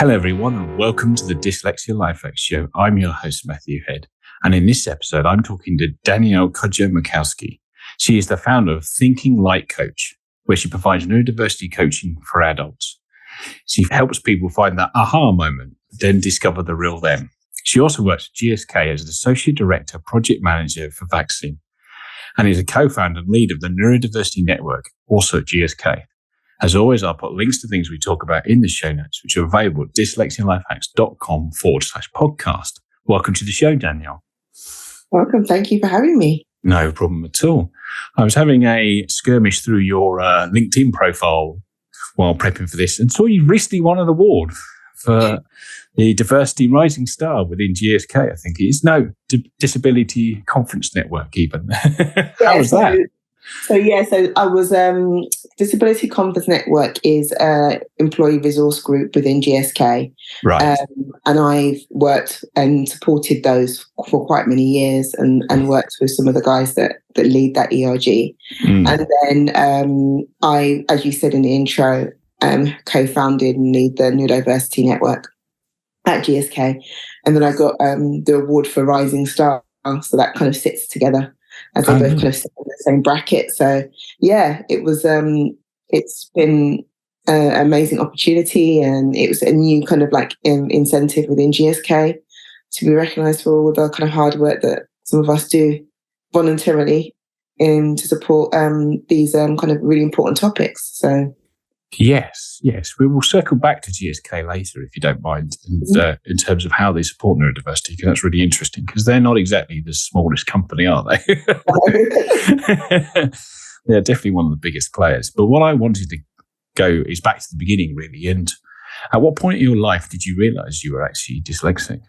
Hello everyone and welcome to the Dyslexia Life Hacks Show. I'm your host Matthew Head, and in this episode I'm talking to Danielle Cudjoe-Michalski. She is the founder of Thinking Like Coach, where she provides neurodiversity coaching for adults. She helps people find that aha moment, then discover the real them. She also works at GSK as an Associate Director, Project Manager for Vaccine, and is a co-founder and lead of the Neurodiversity Network, also at GSK. As always, I'll put links to things we talk about in the show notes, which are available at dyslexialifehacks.com/podcast. Welcome to the show, Danielle. Welcome. Thank you for having me. No problem at all. I was having a skirmish through your LinkedIn profile while prepping for this and saw you recently won an award for the Diversity Rising Star within GSK, I think it is. No, Disability Conference Network even. How was that? So I was, Disability Conference Network is an employee resource group within GSK. Right. And I've worked and supported those for quite many years and worked with some of the guys that lead that ERG. And then I, as you said in the intro, co-founded and lead the Neurodiversity Network at GSK. And then I got the award for Rising Star. So that kind of sits together as they both kind of sit in the same bracket. So yeah, it was, it's been an amazing opportunity, and it was a new kind of like incentive within GSK to be recognised for all the kind of hard work that some of us do voluntarily to support these kind of really important topics. So Yes. We will circle back to GSK later, if you don't mind, in terms of how they support neurodiversity, because that's really interesting, because they're not exactly the smallest company, are they? They're definitely one of the biggest players. But what I wanted to go is back to the beginning, really. And at what point in your life did you realise you were actually dyslexic?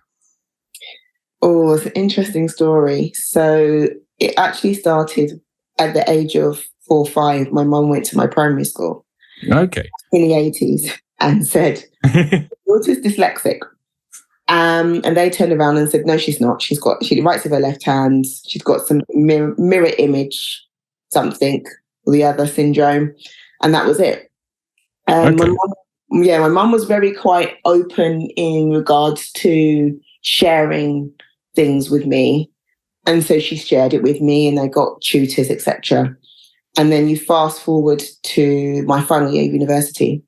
Oh, it's an interesting story. So it actually started at the age of 4 or 5. My mum went to my primary school. Okay. In the 80s and said, daughter's dyslexic. And they turned around and said, no, she's not. She writes with her left hand. She's got some mirror image, something, or the other syndrome. And that was it. Okay. My mum was very quite open in regards to sharing things with me. And so she shared it with me, and I got tutors, etc. And then you fast forward to my final year of university,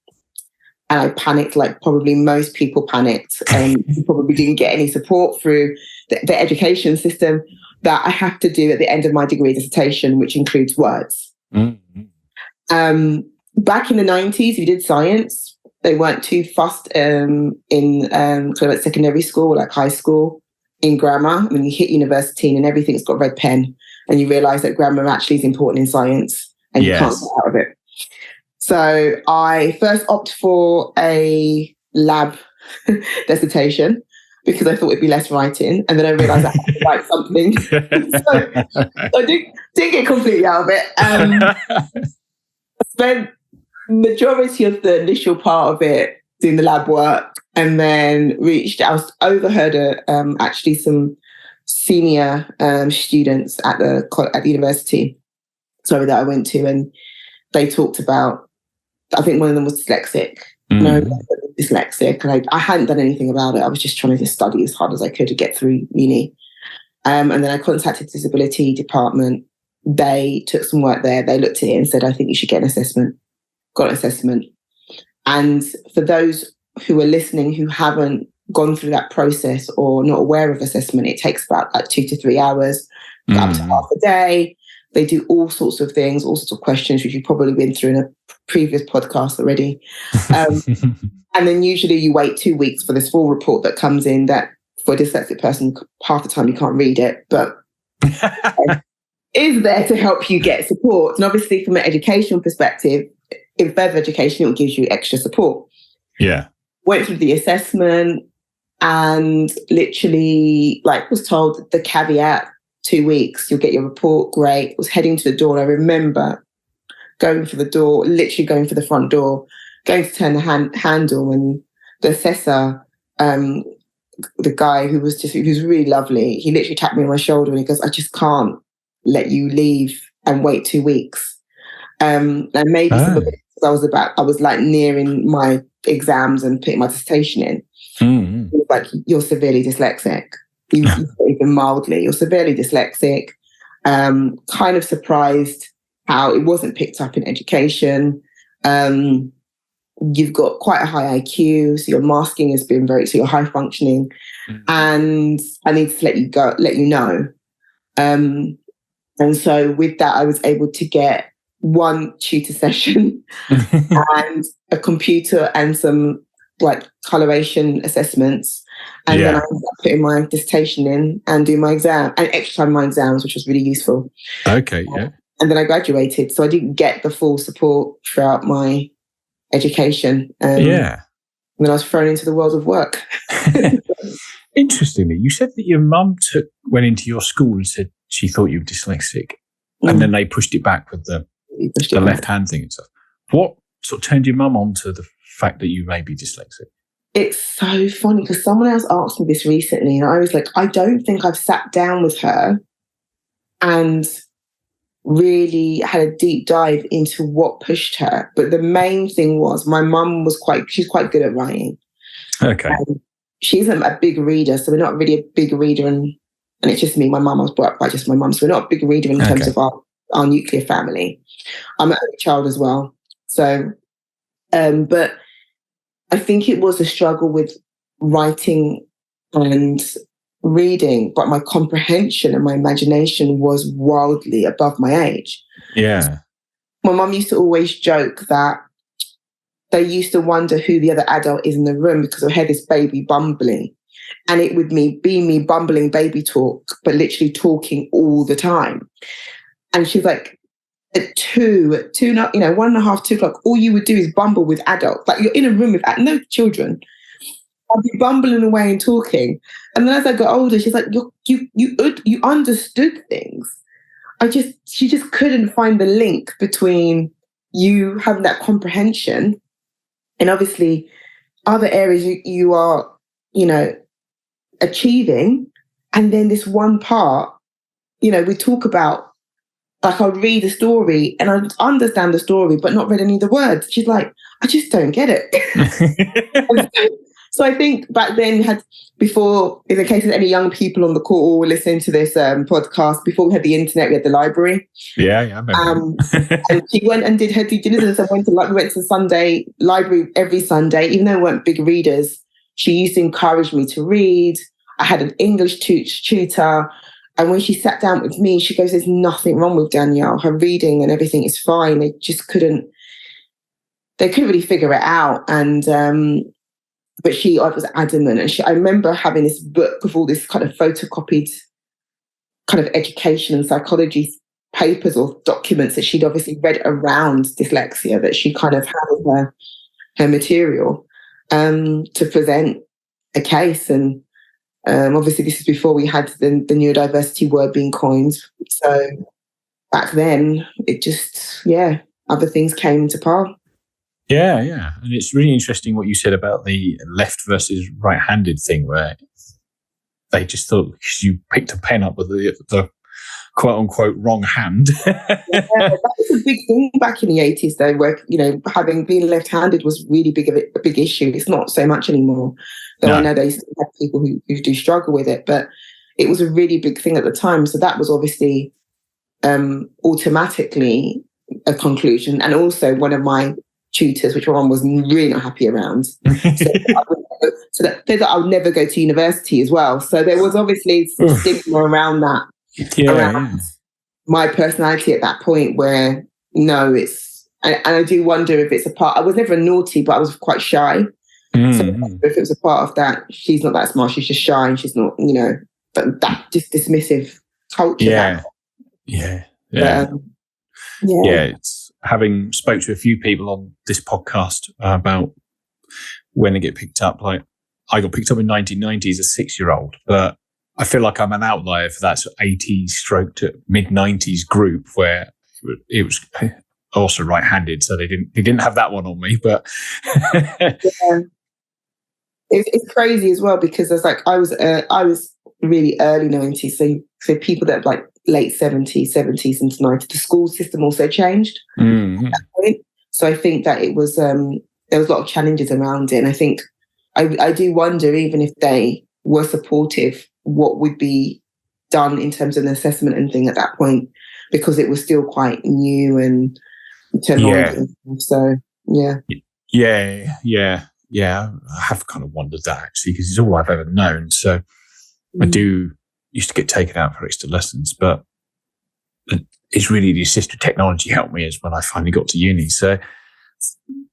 and I panicked like probably most people panicked, and you probably didn't get any support through the education system that I have to do at the end of my degree dissertation, which includes words. Mm-hmm. Back in the 90s, if you did science, they weren't too fussed in kind of like secondary school, like high school, in grammar. When you hit university and everything's got red pen, and you realise that grammar actually is important in science, and you can't get out of it. So I first opted for a lab dissertation because I thought it'd be less writing, and then I realised I had to write something. so I didn't get completely out of it. I spent majority of the initial part of it doing the lab work, and then I overheard actually some senior students at the university, that I went to, and they talked about, I think one of them was dyslexic. No, dyslexic, and I hadn't done anything about it. I was just trying to study as hard as I could to get through uni. And then I contacted the disability department. They took some work there. They looked at it and said, I think you should get an assessment. Got an assessment. And for those who are listening who haven't gone through that process or not aware of assessment, it takes about like 2 to 3 hours, up to half a day. They do all sorts of things, all sorts of questions, which you've probably been through in a previous podcast already. And then usually you wait 2 weeks for this full report that comes in that for a dyslexic person, half the time you can't read it, but is there to help you get support. And obviously from an educational perspective, in further education, it will give you extra support. Yeah. Went through the assessment and literally was told the caveat, 2 weeks, you'll get your report, great. Was heading to the door. And I remember going for the door, literally going for the front door, going to turn the handle, and the assessor, the guy who was really lovely, he literally tapped me on my shoulder and he goes, I just can't let you leave and wait 2 weeks. And maybe some of it, I was like nearing my exams and putting my dissertation in. Mm. He was like, you're severely dyslexic. You're even mildly, you're severely dyslexic. Kind of surprised how it wasn't picked up in education. You've got quite a high IQ, so your masking has been so you're high functioning. And I need to let you know. And so with that, I was able to get one tutor session and a computer and some like coloration assessments. And then I ended up putting my dissertation in and doing my exam and extra time my exams, which was really useful. Okay, yeah. And then I graduated. So I didn't get the full support throughout my education. And then I was thrown into the world of work. Interestingly, you said that your mum went into your school and said she thought you were dyslexic, and then they pushed it back with the left hand thing and stuff. What sort of turned your mum on to the fact that you may be dyslexic? It's so funny because someone else asked me this recently, and I was like, I don't think I've sat down with her and really had a deep dive into what pushed her. But the main thing was my mum she's quite good at writing. Okay. She isn't a big reader, so we're not really a big reader, and it's just me. My mum, I was brought up by just my mum, so we're not a big reader in terms of our nuclear family. I'm an only child as well. So, but I think it was a struggle with writing and reading, but my comprehension and my imagination was wildly above my age. Yeah. My mum used to always joke that they used to wonder who the other adult is in the room because I heard this baby bumbling. And it would be me bumbling baby talk, but literally talking all the time. And she's like, at 1:30, 2 o'clock, all you would do is bumble with adults. Like you're in a room with no children. I'll be bumbling away and talking. And then as I got older, she's like, you understood things. She just couldn't find the link between you having that comprehension and obviously other areas you are, achieving. And then this one part, we talk about, like I'll read a story and I understand the story, but not read any of the words. She's like, I just don't get it. So I think back then before, in the case of any young people on the call or listening to this podcast, before we had the internet, we had the library. Yeah, I remember. And she went and did her due diligence and we went to Sunday library every Sunday, even though we weren't big readers. She used to encourage me to read. I had an English tutor. And when she sat down with me, she goes, there's nothing wrong with Danielle. Her reading and everything is fine. They couldn't really figure it out. And, but I was adamant. And I remember having this book of all this kind of photocopied kind of education and psychology papers or documents that she'd obviously read around dyslexia that she kind of had in her material to present a case. And obviously this is before we had the neurodiversity word being coined. So back then it just, other things came into part. Yeah. And it's really interesting what you said about the left versus right-handed thing, where they just thought because you picked a pen up with the quote-unquote wrong hand. That was a big thing back in the 80s, though, where, having been left-handed was really a big issue. It's not so much anymore. Though I know they still have people who do struggle with it, but it was a really big thing at the time. So that was obviously automatically a conclusion. And also one of my tutors, which one was really not happy around. So that I would never go to university as well. So there was obviously some stigma around that. Around my personality at that point where, and I do wonder if it's a part, I was never naughty, but I was quite shy. So if it was a part of that, she's not that smart, she's just shy and she's not, but that just dismissive culture. Yeah. It's having spoke to a few people on this podcast about when they get picked up. Like I got picked up in 1990 as a 6-year-old, but I feel like I'm an outlier for that sort of 80s stroke to mid-90s group where it was also right-handed, so they didn't have that one on me. But it's crazy as well because I was really early 90s, so people that like late 70s into 90s, the school system also changed at that point. So I think that it was there was a lot of challenges around it. And I think I do wonder, even if they were supportive, what would be done in terms of an assessment and thing at that point, because it was still quite new and technology. So, yeah. Yeah. I have kind of wondered that, actually, because it's all I've ever known. So I do used to get taken out for extra lessons, but it's really the assistive technology helped me as when I finally got to uni. So,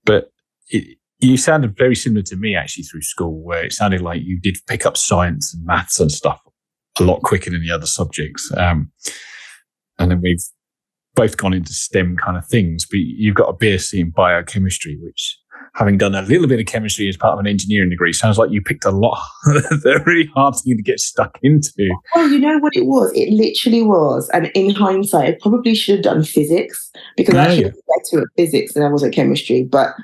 but you sounded very similar to me, actually, through school, where it sounded like you did pick up science and maths and stuff a lot quicker than the other subjects. And then we've both gone into STEM kind of things, but you've got a BSc in biochemistry, which, having done a little bit of chemistry as part of an engineering degree, sounds like you picked a lot. They're really hard thing to get stuck into. Well, you know what it was? It literally was. And in hindsight, I probably should have done physics, because I should have been better at physics than I was at chemistry. But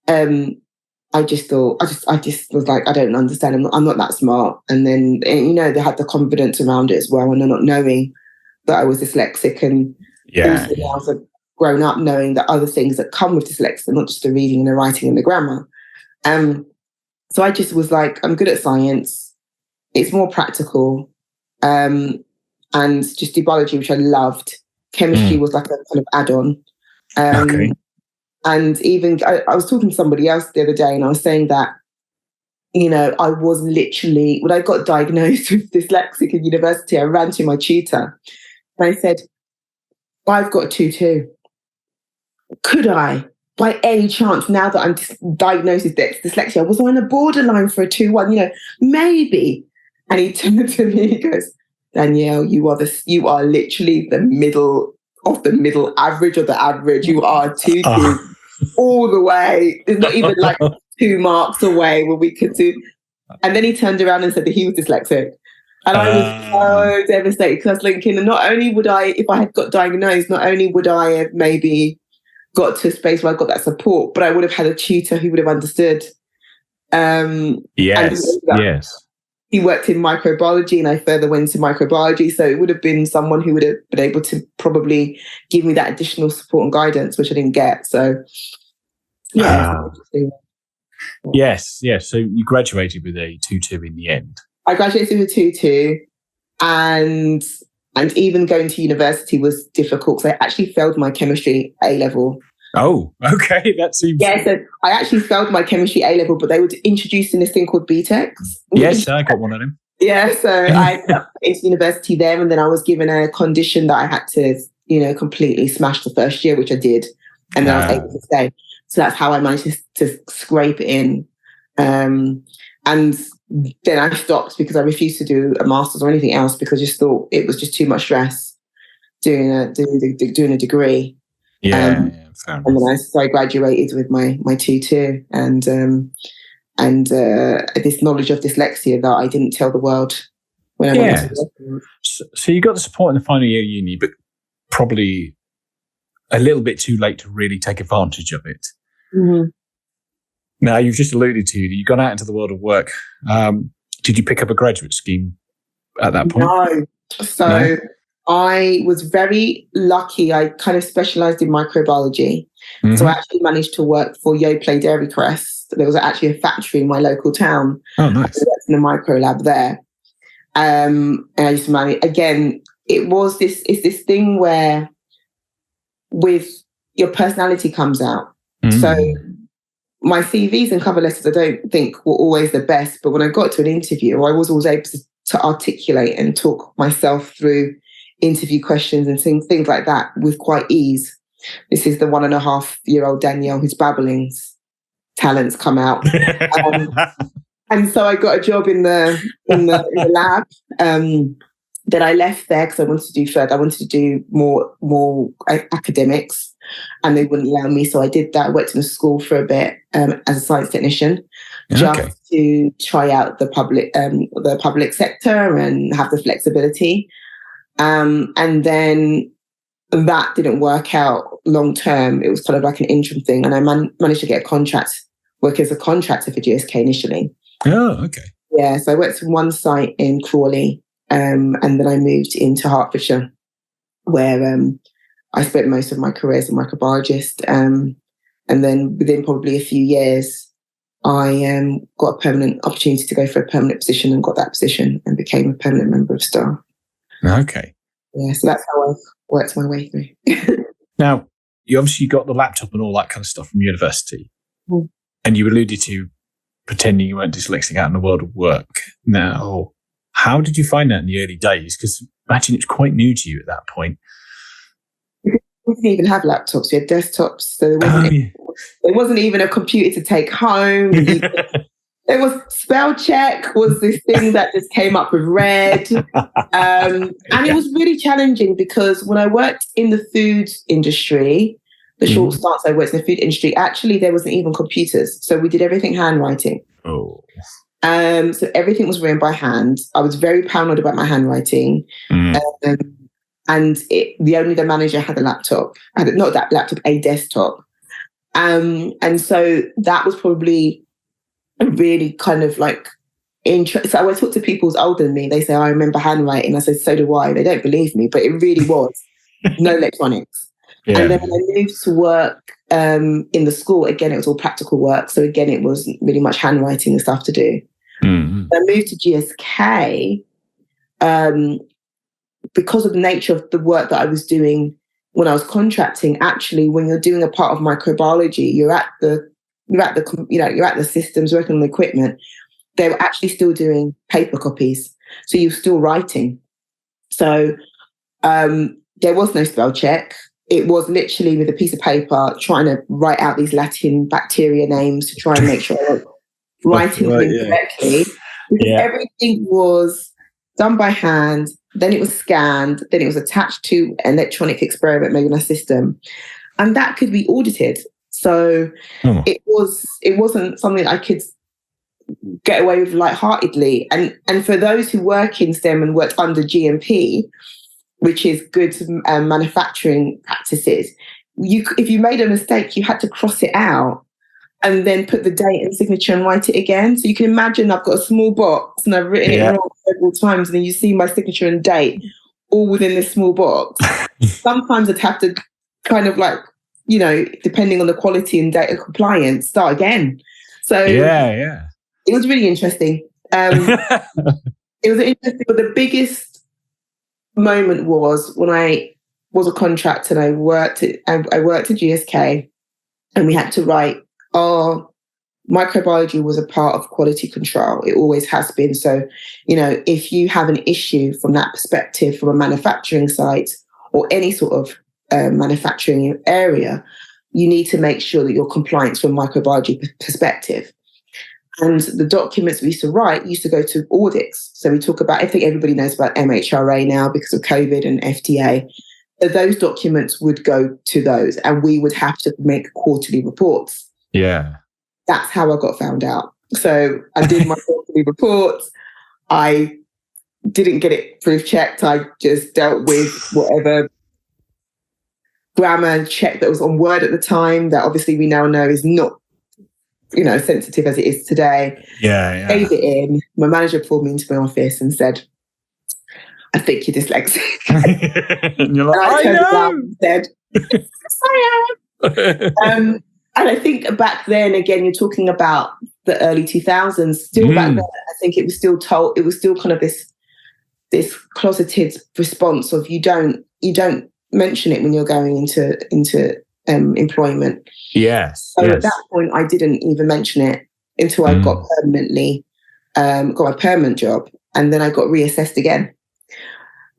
I just thought, I just was like, I don't understand. I'm not that smart. And then, they had the confidence around it as well, and not knowing that I was dyslexic, and also grown up knowing that other things that come with dyslexia, not just the reading and the writing and the grammar. So I just was like, I'm good at science. It's more practical. And just do biology, which I loved. Chemistry was like a kind of add-on. And even I was talking to somebody else the other day, and I was saying that, I was literally, when I got diagnosed with dyslexic in university, I ran to my tutor and I said, I've got a 2-2. Could I, by any chance, now that I'm diagnosed with dyslexia, was I on the borderline for a 2-1? Maybe. And he turned to me and goes, Danielle, you are literally the middle of the middle average of the average. You are 2-2 all the way. There's not even like 2 marks away where we could do. And then he turned around and said that he was dyslexic. And I was so devastated, because I was thinking, and not only would I, if I had got diagnosed, not only would I have maybe got to a space where I got that support, but I would have had a tutor who would have understood. Yes. He worked in microbiology, and I further went to microbiology. So it would have been someone who would have been able to probably give me that additional support and guidance, which I didn't get. So, Yes. So you graduated with a 2-2 in the end. I graduated with a 2-2, and even going to university was difficult, because I actually failed my chemistry A-level. Oh, okay. That seems... Yeah, so I actually failed my chemistry A-level, but they were introducing this thing called BTECs. Yes, I got one of them. Yeah, so I went into university there, and then I was given a condition that I had to, completely smash the first year, which I did, and then I was able to stay. So that's how I managed to scrape it in. And then I stopped, because I refused to do a master's or anything else, because I just thought it was just too much stress doing a degree. Fair enough. And then I graduated with my 2-2, and this knowledge of dyslexia that I didn't tell the world when I went to work. So you got the support in the final year of uni, but probably a little bit too late to really take advantage of it. Mm-hmm. Now, you've just alluded to, you got out into the world of work. Did you pick up a graduate scheme at that point? No. So I was very lucky. I kind of specialised in microbiology. Mm-hmm. So I actually managed to work for Yoplait Dairy Crest. There was actually a factory in my local town. Oh, nice. I worked in a micro lab there. And I used to manage, again, it's this thing where with your personality comes out. Mm-hmm. So my CVs and cover letters, I don't think were always the best, but when I got to an interview, I was always able to articulate and talk myself through interview questions and things like that with quite ease. This is the 1.5-year-old Danielle whose babblings talents come out. And so I got a job in the lab. Then I left there because I wanted to do further. I wanted to do more academics, and they wouldn't allow me. So I did that. I worked in a school for a bit as a science technician, just to try out the public sector and have the flexibility. And then that didn't work out long term. It was kind of like an interim thing, and I managed to get a contract, work as a contractor for GSK initially. Oh, okay. Yeah, so I worked in one site in Crawley. And then I moved into Hertfordshire, where I spent most of my career as a microbiologist. And And then within probably a few years, I got a permanent opportunity to go for a permanent position and got that position and became a permanent member of staff. Okay. Yeah, so that's how I've worked my way through. Now, you obviously got the laptop and all that kind of stuff from university. Mm. And you alluded to pretending you weren't dyslexic out in the world of work. Now, how did you find that in the early days? Because imagine it's quite new to you at that point. We didn't even have laptops. We had desktops. So there wasn't even a computer to take home. There was spell check was this thing that just came up with red. And it was really challenging because when I worked in the food industry, the short stints I worked in the food industry, actually there wasn't even computers. So we did everything handwriting. Oh. So everything was written by hand. I was very paranoid about my handwriting. And the manager had a laptop. Not that laptop, a desktop. And so that was probably really kind of like interesting. So I talk to people who's older than me. They say, I remember handwriting. I said, so do I. They don't believe me, but it really was. No electronics. Yeah. And then when I moved to work in the school, again, it was all practical work. So again, it was really much handwriting and stuff to do. Mm-hmm. I moved to GSK because of the nature of the work that I was doing when I was contracting. Actually, when you're doing a part of microbiology, you're at the systems, working on the equipment. They were actually still doing paper copies, so you're still writing. So there was no spell check. It was literally with a piece of paper trying to write out these Latin bacteria names to try and make sure I was writing them correctly. Yeah. Everything was done by hand. Then it was scanned. Then it was attached to an electronic experiment made in a system, and that could be audited. So it wasn't something I could get away with lightheartedly. And for those who work in STEM and work under GMP, which is good manufacturing practices, if you made a mistake, you had to cross it out and then put the date and signature and write it again. So you can imagine I've got a small box and I've written it wrong several times, and then you see my signature and date all within this small box. Sometimes I'd have to kind of like, depending on the quality and data compliance, start again. So it was really interesting. It was interesting, but the biggest moment was when I was a contractor and I worked at GSK, and we had to write. Microbiology was a part of quality control. It always has been. So, if you have an issue from that perspective, from a manufacturing site or any sort of manufacturing area, you need to make sure that you're compliant from a microbiology perspective. And the documents we used to write used to go to audits. So we talk about, I think everybody knows about MHRA now because of COVID and FDA. So those documents would go to those, and we would have to make quarterly reports. Yeah. That's how I got found out. So I did my quarterly reports. I didn't get it proof checked. I just dealt with whatever grammar check that was on Word at the time that obviously we now know is not, sensitive as it is today. Yeah. Gave it in. My manager pulled me into my office and said, I think you're dyslexic. And you're like, and I turned around and said, I am. And I think back then, again, you're talking about the early 2000s. Still back then, I think it was still kind of this closeted response of you don't mention it when you're going into employment. Yes. So at that point, I didn't even mention it until I got got my permanent job, and then I got reassessed again,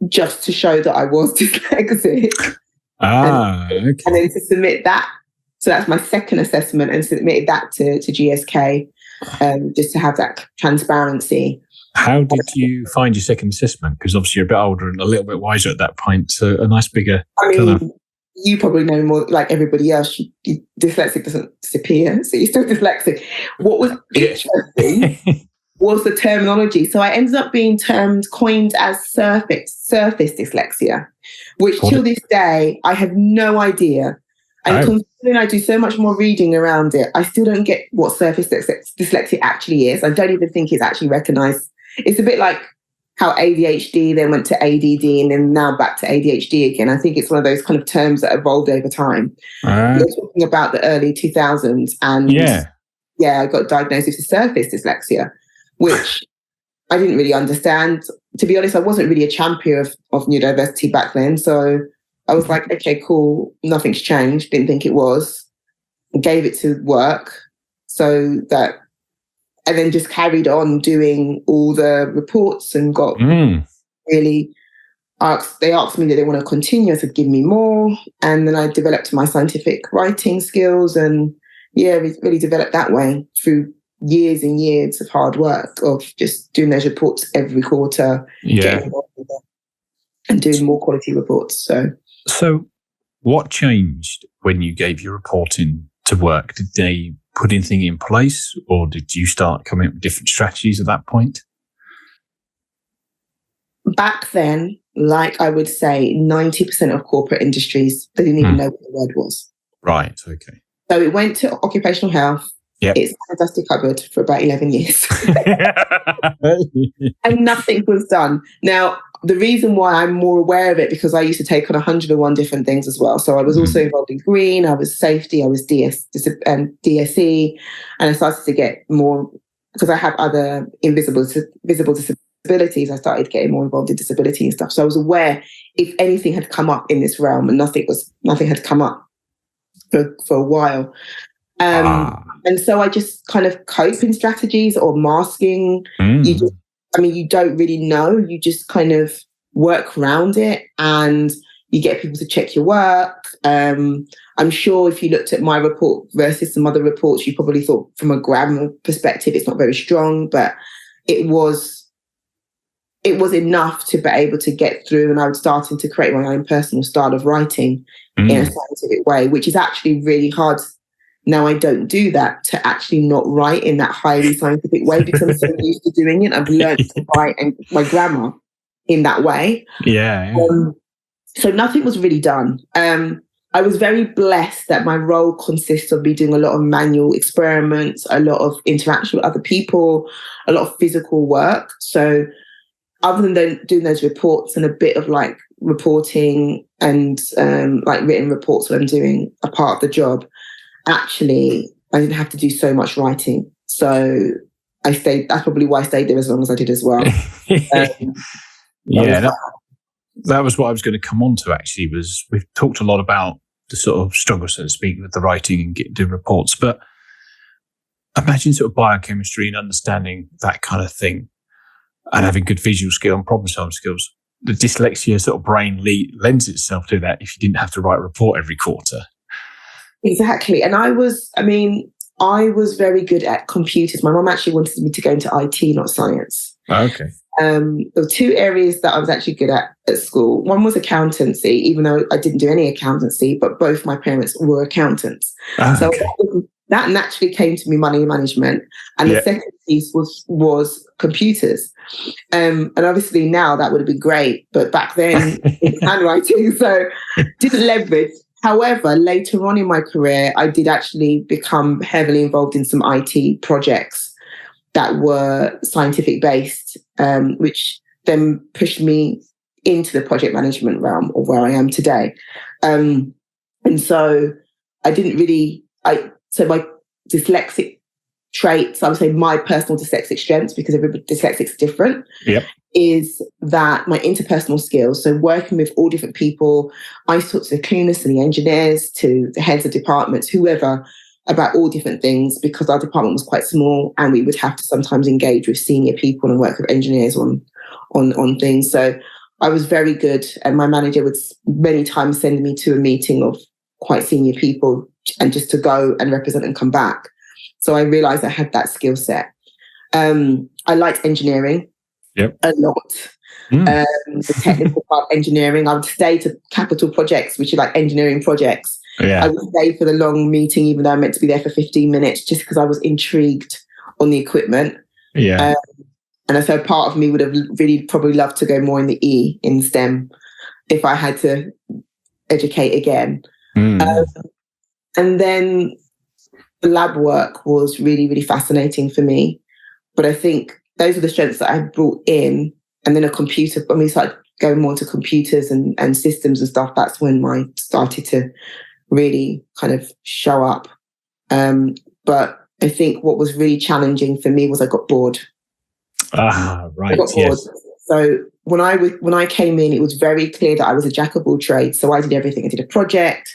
just to show that I was dyslexic. Okay. And then to submit that. So that's my second assessment, and submitted that to GSK just to have that transparency. How did you find your second assessment? Because obviously you're a bit older and a little bit wiser at that point. So a nice bigger... You probably know more, like everybody else, dyslexic doesn't disappear. So you're still dyslexic. What was interesting was the terminology. So I ended up being coined as surface dyslexia, which till this day, I have no idea. And considering I do so much more reading around it, I still don't get what surface dyslexia actually is. I don't even think it's actually recognised. It's a bit like how ADHD then went to ADD and then now back to ADHD again. I think it's one of those kind of terms that evolved over time. We're talking about the early 2000s, and I got diagnosed with surface dyslexia, which I didn't really understand. To be honest, I wasn't really a champion of neurodiversity back then. So I was like, okay, cool, nothing's changed. Didn't think it was. Gave it to work and then just carried on doing all the reports and got really they asked me, did they want to continue? I said, give me more. And then I developed my scientific writing skills and really developed that way through years and years of hard work of just doing those reports every quarter, getting involved with them and doing more quality reports. So what changed when you gave your reporting to work? Did they put anything in place, or did you start coming up with different strategies at that point? Back then, like I would say, 90% of corporate industries, they didn't even know what the word was. Right, okay. So it went to occupational health. Yep. It's a dusty cupboard for about 11 years. And nothing was done. Now, the reason why I'm more aware of it, because I used to take on 101 different things as well. So I was also involved in green, I was safety, I was DSE, and I started to get more, because I have other visible disabilities, I started getting more involved in disability and stuff. So I was aware if anything had come up in this realm, and nothing had come up for a while. And so I just kind of coping strategies or masking. You don't really know. You just kind of work around it and you get people to check your work. I'm sure if you looked at my report versus some other reports, you probably thought from a grammar perspective, it's not very strong, but it was enough to be able to get through. And I was starting to create my own personal style of writing in a scientific way, which is actually really hard. Now I don't do that, to actually not write in that highly scientific way, because I'm so used to doing it. I've learned to write and my grammar in that way. So nothing was really done. I was very blessed that my role consists of me doing a lot of manual experiments, a lot of interaction with other people, a lot of physical work. So other than doing those reports and a bit of like reporting and like written reports when I'm doing a part of the job, actually, I didn't have to do so much writing. So that's probably why I stayed there as long as I did as well. That was what I was going to come on to, actually, was we've talked a lot about the sort of struggle, so to speak, with the writing and doing reports. But imagine sort of biochemistry and understanding that kind of thing and having good visual skill and problem solving skills. The dyslexia sort of brain lends itself to that if you didn't have to write a report every quarter. Exactly. And I was very good at computers. My mum actually wanted me to go into IT, not science. Okay. There were two areas that I was actually good at school. One was accountancy, even though I didn't do any accountancy, but both my parents were accountants. So that naturally came to me, money management. And the second piece was computers. And obviously now that would have been great, but back then it was handwriting, so didn't leverage. However, later on in my career, I did actually become heavily involved in some IT projects that were scientific based, which then pushed me into the project management realm of where I am today. And so so my dyslexic traits, I would say my personal dyslexic strengths, because every dyslexic's different, is that my interpersonal skills. So working with all different people, I talk to the cleaners and the engineers, to the heads of departments, whoever, about all different things, because our department was quite small and we would have to sometimes engage with senior people and work with engineers on things. So I was very good, and my manager would many times send me to a meeting of quite senior people and just to go and represent and come back. So I realized I had that skill set. I liked engineering a lot. The technical part of engineering. I would stay to capital projects, which are like engineering projects. I would stay for the long meeting, even though I meant to be there for 15 minutes, just because I was intrigued on the equipment. And so part of me would have really probably loved to go more in the E in STEM if I had to educate again. And then the lab work was really, really fascinating for me. But I think those are the strengths that I brought in. then when we started going more to computers and systems and stuff, that's when mine started to really kind of show up. But I think what was really challenging for me was I got bored. Right. I got bored. Yes. So when I came in, it was very clear that I was a jack of all trades. So I did everything. I did a project.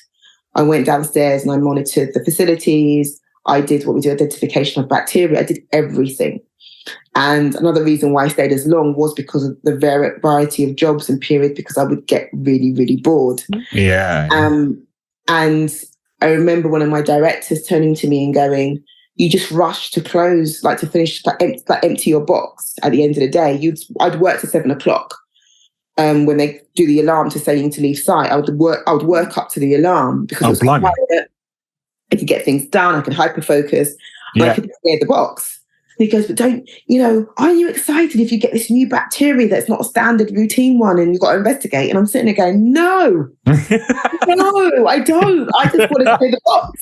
I went downstairs and I monitored the facilities. I did what we do, identification of bacteria. I did everything. And another reason why I stayed as long was because of the variety of jobs and period, because I would get really, really bored. Yeah. And I remember one of my directors turning to me and going, "You just rush to close, like to finish, like empty your box at the end of the day." I'd work till 7 o'clock. When they do the alarm to say you need to leave site, I would work up to the alarm because it was quiet. I could get things done. I could hyper focus. I could clear the box. And he goes, "But aren't you excited if you get this new bacteria that's not a standard routine one and you've got to investigate?" And I'm sitting there going, "No, no, I don't. I just want to clear the box.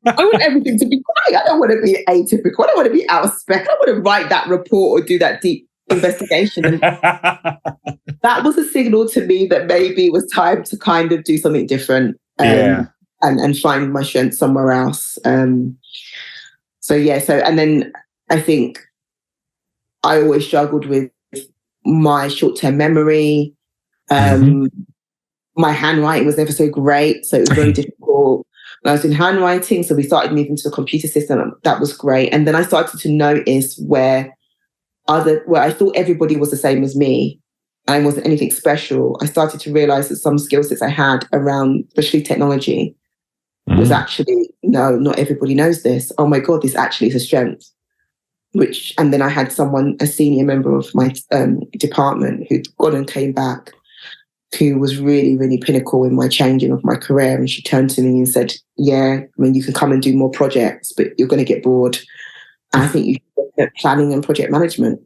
I want everything to be quiet. I don't want to be atypical. I don't want to be out of spec. I don't want to write that report or do that deep investigation." And that was a signal to me that maybe it was time to kind of do something different and find my strength somewhere else. And then I think I always struggled with my short-term memory. My handwriting was never so great, so it was very difficult. When I was in handwriting, so we started moving to a computer system. That was great. And then I started to notice where I thought everybody was the same as me and I wasn't anything special. I started to realize that some skill sets I had around, especially technology, was actually, no, not everybody knows this. Oh my God, this actually is a strength. And then I had a senior member of my department who'd gone and came back, who was really, really pinnacle in my changing of my career. And she turned to me and said, "Yeah, I mean, you can come and do more projects, but you're going to get bored. And I think you should look at planning and project management."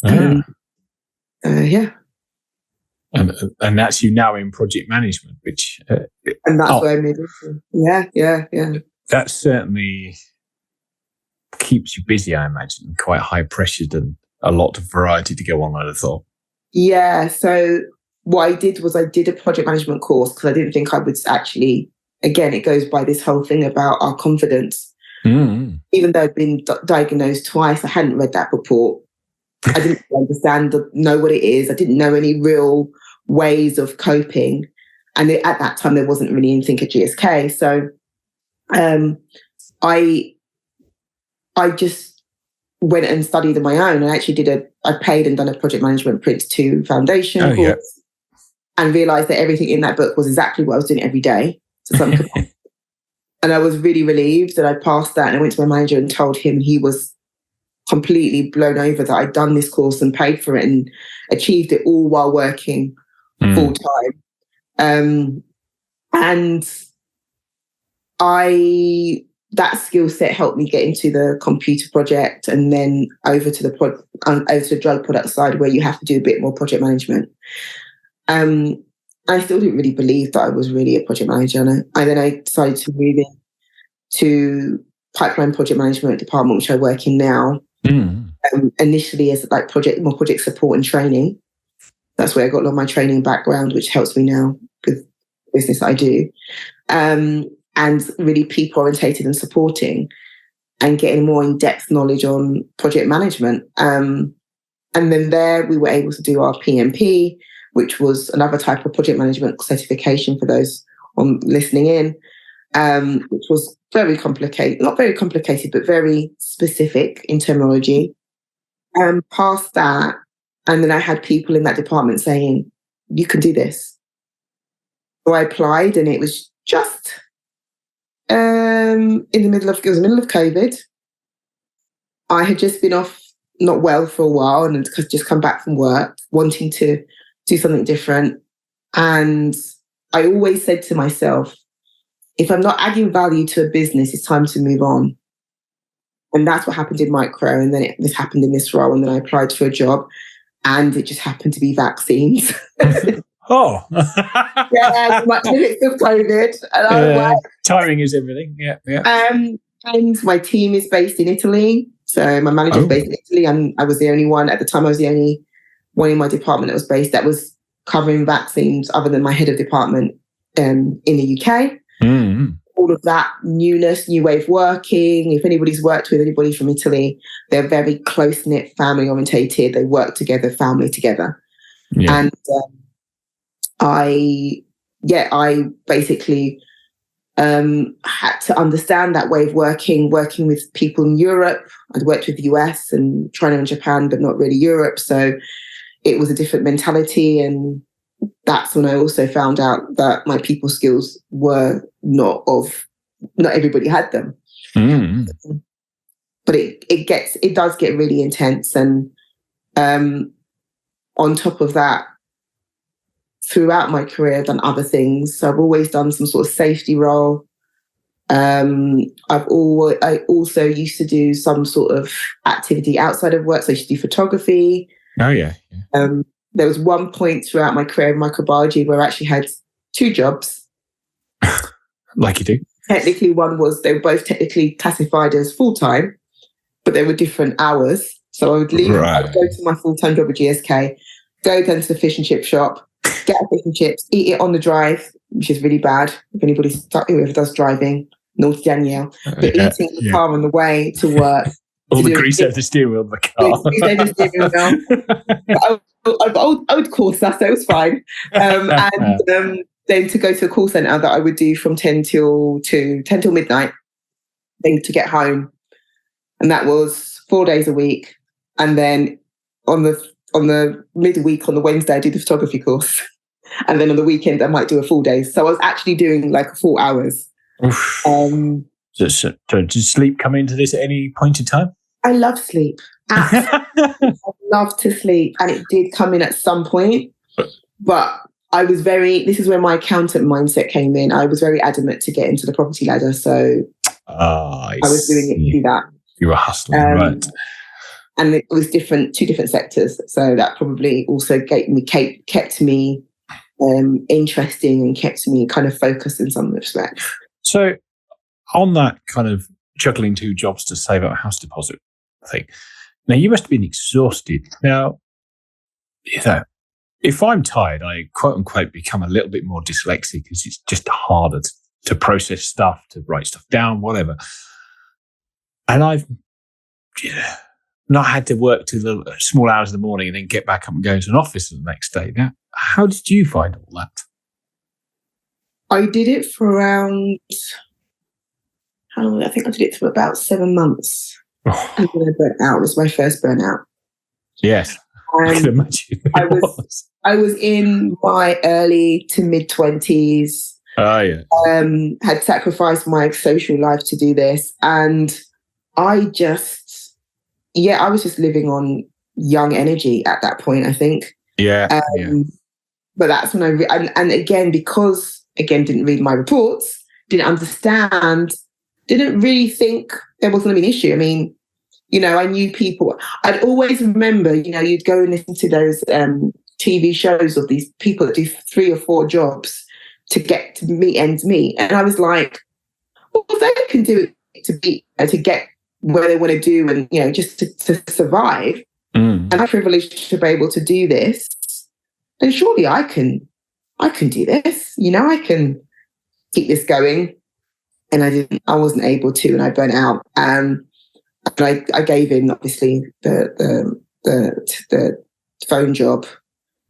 And that's you now in project management, which... and that's where I moved into. Yeah. That certainly keeps you busy, I imagine. Quite high pressured and a lot of variety to go on, I'd have thought. Yeah, so what I did was I did a project management course because I didn't think I would actually... Again, it goes by this whole thing about our confidence. Even though I'd been diagnosed twice, I hadn't read that report. I didn't know what it is. I didn't know any real ways of coping. And at that time, there wasn't really anything at GSK. So I just went and studied on my own. I actually I paid and done a project management Prince 2 foundation course and realized that everything in that book was exactly what I was doing every day to some capacity. And I was really relieved that I passed that. And I went to my manager and told him. He was completely blown over that I'd done this course and paid for it and achieved it all while working full time. And that skill set helped me get into the computer project and then over to the drug product side where you have to do a bit more project management. I still didn't really believe that I was really a project manager. And then I decided to move into pipeline project management department, which I work in now. Initially as like more project support and training. That's where I got a lot of my training background, which helps me now with business I do. And really people orientated and supporting and getting more in-depth knowledge on project management. And then there we were able to do our PMP, which was another type of project management certification for those listening in, which was very complicated, not very complicated, but very specific in terminology. Past that, and then I had people in that department saying, "You can do this." So I applied, and it was just in the middle of COVID. I had just been off not well for a while and had just come back from work, wanting to do something different. And I always said to myself, if I'm not adding value to a business, it's time to move on. And that's what happened in micro. And then this happened in this role. And then I applied for a job and it just happened to be vaccines. Oh. Yeah, in the midst of COVID. And timing is everything. Yeah. And my team is based in Italy. So my manager was based in Italy, and I was the only one at the time. I was the only one in my department that was based, that was covering vaccines, other than my head of department in the UK. All of that newness, new way of working. If anybody's worked with anybody from Italy, they're very close-knit, family orientated. They work together, family together. Yeah. And I basically had to understand that way of working with people in Europe. I'd worked with the US and China and Japan, but not really Europe. So it was a different mentality. And that's when I also found out that my people skills were not everybody had them. But it does get really intense. And on top of that, throughout my career, I've done other things. So I've always done some sort of safety role. I also used to do some sort of activity outside of work. So I used to do photography. Oh, yeah. There was one point throughout my career in microbiology where I actually had 2 jobs. Like you do. Technically, they were both technically classified as full-time, but they were different hours. So I would leave, I would go to my full-time job at GSK, go down to the fish and chip shop, get a fish and chips, eat it on the drive, which is really bad. If whoever does driving, naughty Danielle, but eating in the car on the way to work. All the grease over the steering wheel of the car. Grease over the steering wheel. I would course that, so it was fine. And then to go to a call centre that I would do from 10 till midnight, then to get home. And that was 4 days a week. And then on the midweek, on the Wednesday, I did the photography course. And then on the weekend, I might do a full day. So I was actually doing like 4 hours. So did sleep come into this at any point in time? I love sleep. I love to sleep. And it did come in at some point. But this is where my accountant mindset came in. I was very adamant to get into the property ladder. So I was doing it to do that. You were hustling, right. And it was 2 different sectors. So that probably also kept me interesting and kept me kind of focused in some respects. So on that kind of juggling 2 jobs to save up a house deposit thing, now you must have been exhausted. Now, if I'm tired, I quote unquote become a little bit more dyslexic because it's just harder to process stuff, to write stuff down, whatever. And I've not had to work till the small hours of the morning and then get back up and go into an office the next day. Now, how did you find all that? I did it for around, how long? I think I did it for about 7 months. And then I burnt out. It was my first burnout. Yes, I can imagine. I was in my early to mid 20s. Oh, yeah. Had sacrificed my social life to do this. And I was just living on young energy at that point, I think. Yeah. But that's when and again, because didn't read my reports, didn't understand, didn't really think there was going to be an issue. I mean, I knew people. I'd always remember, you'd go and listen to those TV shows of these people that do 3 or 4 jobs to get to meet ends meet. And I was like, well, if they can do it to get where they want to do and, just to survive, and I'm privileged to be able to do this, then surely I can do this. I can keep this going. And I wasn't able to, and I burnt out. And I gave in, obviously, the phone job.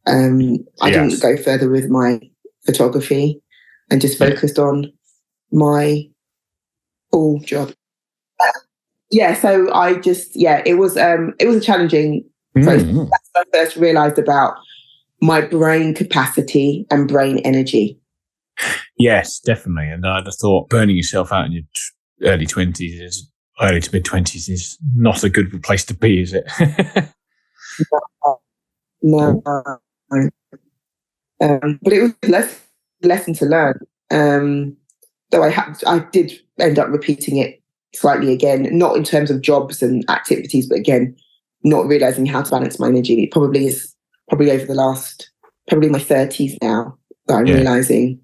I didn't go further with my photography and just focused on my full job. So I just, it was a challenging process. That's when I first realised about my brain capacity and brain energy. Yes, definitely. And I'd have thought burning yourself out in your early to mid 20s is not a good place to be, is it? No. But it was a lesson to learn. Though I did end up repeating it slightly again, not in terms of jobs and activities, but again, not realising how to balance my energy. It probably over the last, probably my 30s now, that I'm realising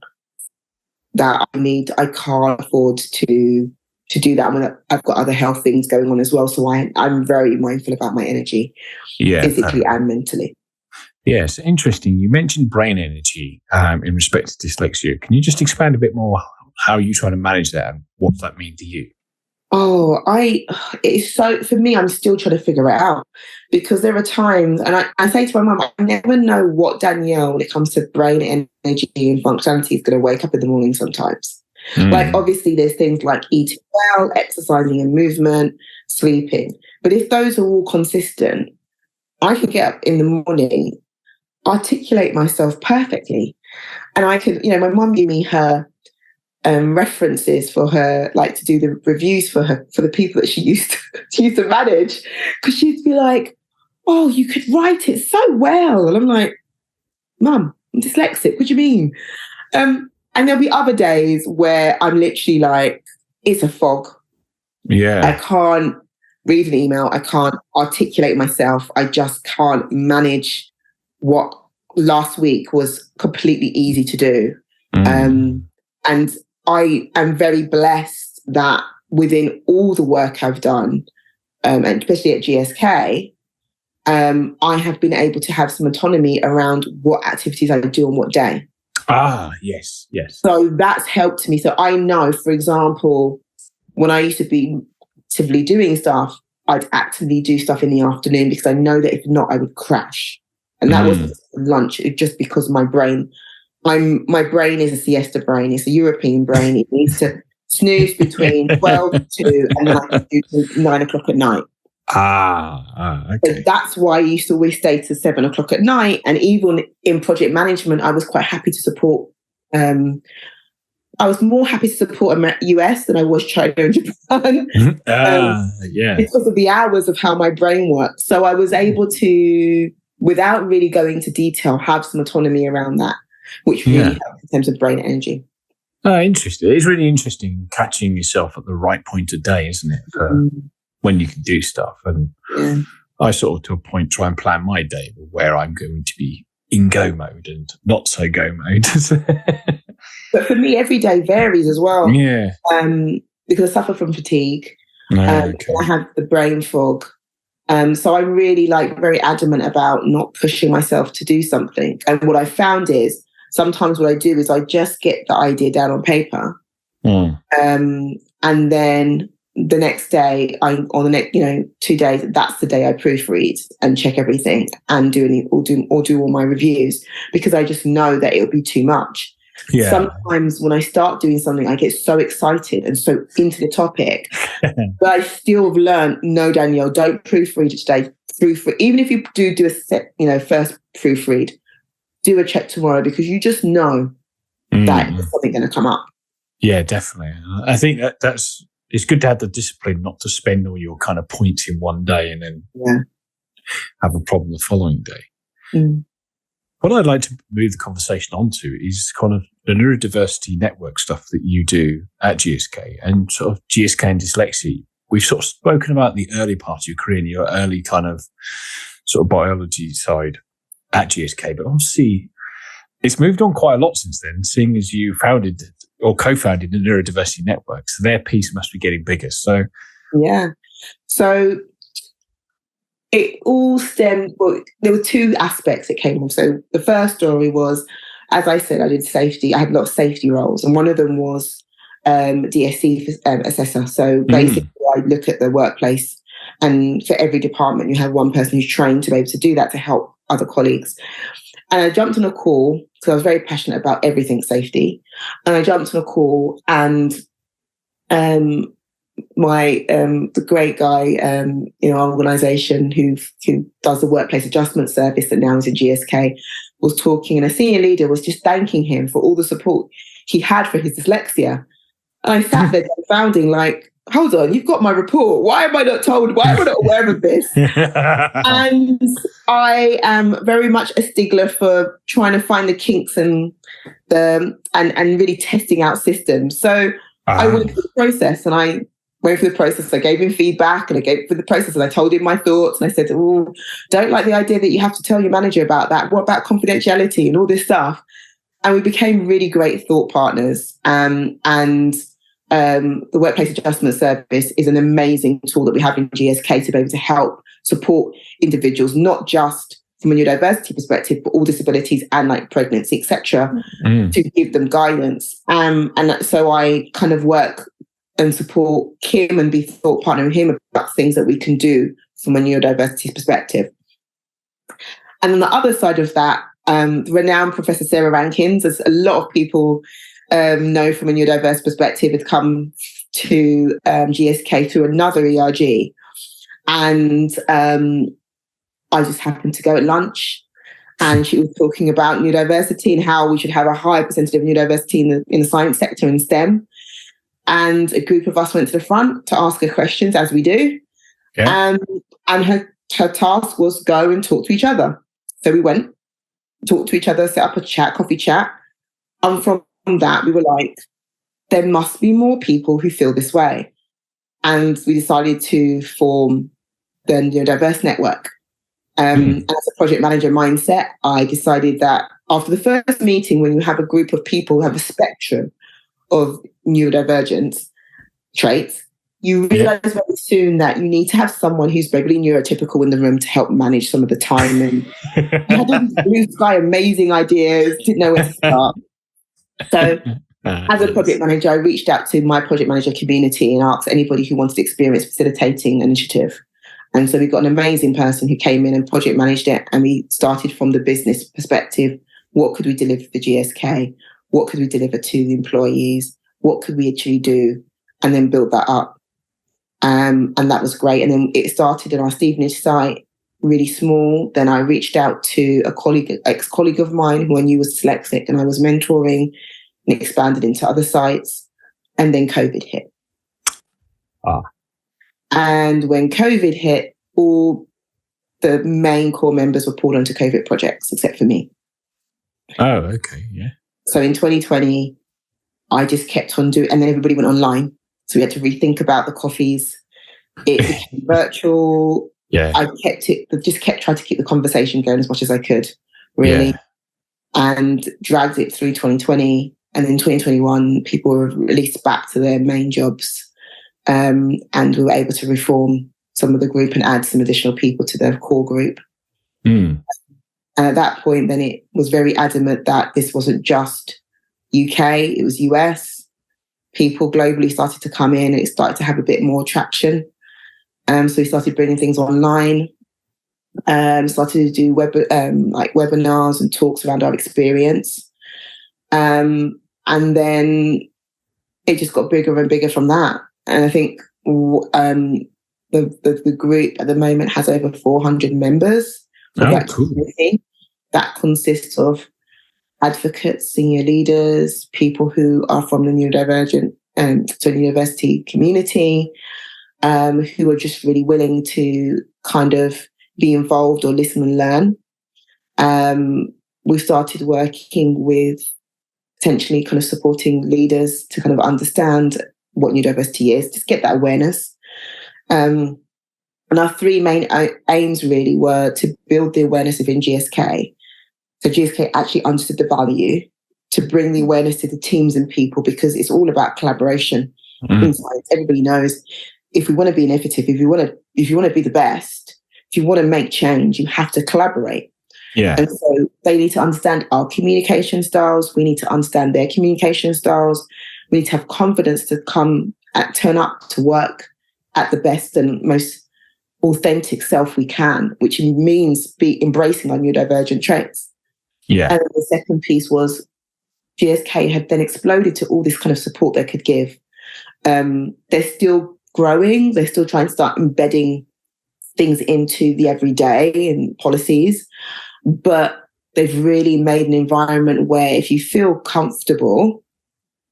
that I can't afford to to do that. I've got other health things going on as well. So I'm very mindful about my energy, physically and mentally. Yes, interesting. You mentioned brain energy in respect to dyslexia. Can you just expand a bit more how you try to manage that and what does that mean to you? It's so, for me, I'm still trying to figure it out, because there are times, and I say to my mum, I never know what Danielle, when it comes to brain energy and functionality, is going to wake up in the morning sometimes. Like, obviously, there's things like eating well, exercising and movement, sleeping. But if those are all consistent, I can get up in the morning, articulate myself perfectly. And I could, my mum gave me her references for her, like, to do the reviews for her, for the people that she used to manage. Because she'd be like, oh, you could write it so well. And I'm like, Mum, I'm dyslexic. What do you mean? And there'll be other days where I'm literally like, it's a fog. Yeah. I can't read an email. I can't articulate myself. I just can't manage what last week was completely easy to do. And I am very blessed that within all the work I've done, and especially at GSK, I have been able to have some autonomy around what activities I do on what day. Yes. So that's helped me. So I know, for example, when I used to be actively doing stuff, I'd actively do stuff in the afternoon, because I know that if not, I would crash. And that wasn't lunch, just because my brain is a siesta brain. It's a European brain. It needs to snooze between 12 and 2, and then I can do till 9 o'clock at night. Okay. So that's why I used to always stay to 7 o'clock at night. And even in project management, I was quite happy to support. I was more happy to support US than I was China and Japan. Because of the hours of how my brain works. So I was able to, without really going into detail, have some autonomy around that, which really helps in terms of brain energy. Interesting. It's really interesting catching yourself at the right point of day, isn't it? For when you can do stuff. And I sort of, to a point, try and plan my day where I'm going to be in go mode and not so go mode. But for me, every day varies as well. Yeah. Because I suffer from fatigue. And I have the brain fog. So I'm really very adamant about not pushing myself to do something. And what I found is sometimes what I do is I just get the idea down on paper. And then the next day, or the next 2 days, that's the day I proofread and check everything and do all my reviews, because I just know that it'll be too much. Yeah. Sometimes when I start doing something, I get so excited and so into the topic, but I still have learned, no, Danielle, don't proofread it today. Proofread, even if you do a set, first proofread, do a check tomorrow, because you just know that there's something going to come up. Yeah, definitely. I think it's good to have the discipline not to spend all your kind of points in one day and then have a problem the following day. What I'd like to move the conversation onto is kind of the neurodiversity network stuff that you do at GSK and sort of GSK and dyslexia. We've sort of spoken about the early part of your career and your early kind of sort of biology side at GSK, but obviously it's moved on quite a lot since then, seeing as you founded or co-founded the neurodiversity network. So their piece must be getting bigger. So it all stemmed, there were two aspects it came from. So the first story was, as I said, I did safety. I had a lot of safety roles, and one of them was DSC assessor. So basically, I look at the workplace, and for every department, you have one person who's trained to be able to do that to help other colleagues. And I jumped on a call because I was very passionate about everything safety. And I jumped on a call, and the great guy in our organisation who does the workplace adjustment service that now is in GSK was talking, and a senior leader was just thanking him for all the support he had for his dyslexia. And I sat there confounding, like, hold on, you've got my report. Why am I not told? Why am I not aware of this? And I am very much a stickler for trying to find the kinks and really testing out systems. So I went through the process, and I went through the process. I gave him feedback, and I gave through the process, and I told him my thoughts, and I said, oh, don't like the idea that you have to tell your manager about that. What about confidentiality and all this stuff? And we became really great thought partners. And the Workplace Adjustment Service is an amazing tool that we have in GSK to be able to help support individuals, not just from a neurodiversity perspective, but all disabilities and like pregnancy, etc., to give them guidance. And so I kind of work and support Kim and be thought partner with him about things that we can do from a neurodiversity perspective. And on the other side of that, the renowned Professor Sarah Rankins, as a lot of people know from a neurodiverse perspective, has come to GSK through another ERG. And I just happened to go at lunch, and she was talking about neurodiversity and how we should have a higher percentage of neurodiversity in the science sector in STEM. And a group of us went to the front to ask her questions, as we do. Yeah. And her task was go and talk to each other. So we went, talked to each other, set up a chat, coffee chat. And from that, we were like, there must be more people who feel this way. And we decided to form the Neurodiverse Network. And as a project manager mindset, I decided that after the first meeting, when you have a group of people who have a spectrum of neurodivergence traits, you realize very soon that you need to have someone who's regularly neurotypical in the room to help manage some of the time. And I had all these blue sky amazing ideas, didn't know where to start. So as a project manager, I reached out to my project manager community and asked anybody who wanted experience facilitating an initiative. And so we got an amazing person who came in and project managed it. And we started from the business perspective. What could we deliver for GSK? What could we deliver to the employees? What could we actually do? And then build that up. And that was great. And then it started in our Stevenage site, really small. Then I reached out to a ex-colleague of mine who I knew was dyslexic, and I was mentoring, and expanded into other sites. And then COVID hit. And when COVID hit, all the main core members were pulled onto COVID projects, except for me. Oh, okay, yeah. So in 2020, I just kept on doing, and then everybody went online. So we had to rethink about the coffees. It became virtual. Yeah. I kept trying to keep the conversation going as much as I could, really. Yeah. And dragged it through 2020. And then 2021, people were released back to their main jobs. And we were able to reform some of the group and add some additional people to the core group. And at that point, then it was very adamant that this wasn't just UK, it was US. People globally started to come in, and it started to have a bit more traction. So we started bringing things online, started to do webinars and talks around our experience. And then it just got bigger and bigger from that. And I think the group at the moment has over 400 members. Cool. That consists of advocates, senior leaders, people who are from the neurodivergent university community, who are just really willing to kind of be involved or listen and learn. We started working with potentially kind of supporting leaders to kind of understand what neurodiversity is, just get that awareness. And our three main aims really were to build the awareness within GSK. So GSK actually understood the value, to bring the awareness to the teams and people, because it's all about collaboration in science. Everybody knows if we want to be innovative, if you want to be the best, if you want to make change, you have to collaborate. Yeah. And so they need to understand our communication styles. We need to understand their communication styles. We need to have confidence to turn up to work at the best and most authentic self we can, which means be embracing our neurodivergent traits. Yeah. And the second piece was GSK had then exploded to all this kind of support they could give. They're still growing. They're still trying to start embedding things into the everyday and policies. But they've really made an environment where if you feel comfortable,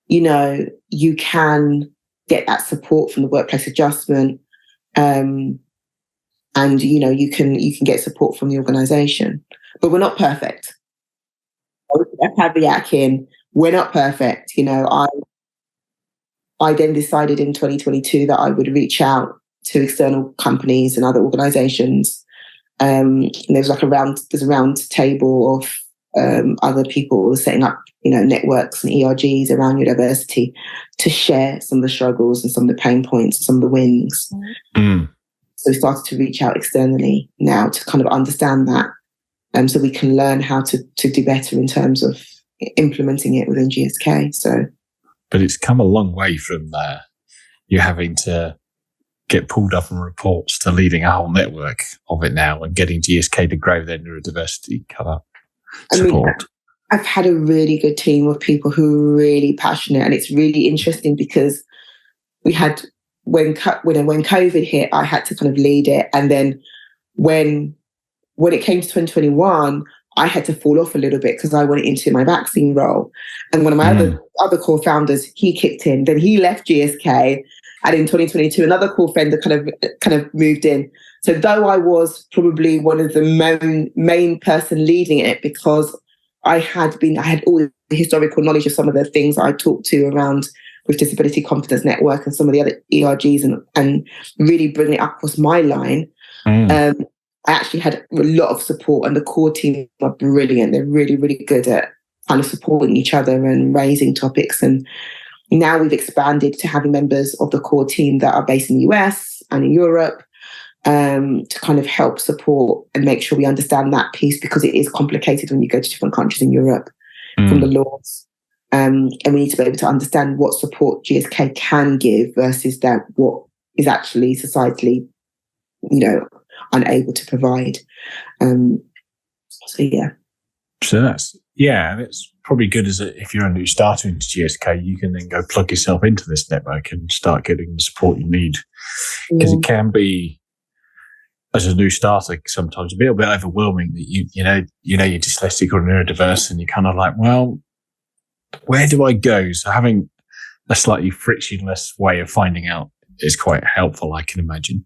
you can get that support from the workplace adjustment. And, you can get support from the organisation. But we're not perfect. A caveat in, we're not perfect. I then decided in 2022 that I would reach out to external companies and other organisations. And there's a round table other people setting up, networks and ERGs around neurodiversity to share some of the struggles and some of the pain points, some of the wins. Mm. So we started to reach out externally now to kind of understand that, so we can learn how to do better in terms of implementing it within GSK. But it's come a long way from you having to get pulled up on reports to leading a whole network of it now and getting GSK to grow their neurodiversity kind of support. I've had a really good team of people who are really passionate, and it's really interesting because we had, when COVID hit, I had to kind of lead it. And then when it came to 2021, I had to fall off a little bit because I went into my vaccine role. And one of my other core founders, he kicked in. Then he left GSK. And in 2022, another core founder kind of moved in. So though I was probably one of the main person leading it, because I had all the historical knowledge of some of the things I talked to around with Disability Confidence Network and some of the other ERGs and really bringing it up across my line. I actually had a lot of support, and the core team are brilliant. They're really, really good at kind of supporting each other and raising topics. And now we've expanded to having members of the core team that are based in the US and in Europe, to kind of help support and make sure we understand that piece, because it is complicated when you go to different countries in Europe from the laws. And we need to be able to understand what support GSK can give versus what is actually societally, unable to provide. So it's probably good if you're a new starter into GSK, you can then go plug yourself into this network and start getting the support you need. Because it can be, as a new starter, sometimes a little bit overwhelming that you're dyslexic or neurodiverse, and you're kind of like, well, where do I go? So having a slightly frictionless way of finding out is quite helpful, I can imagine.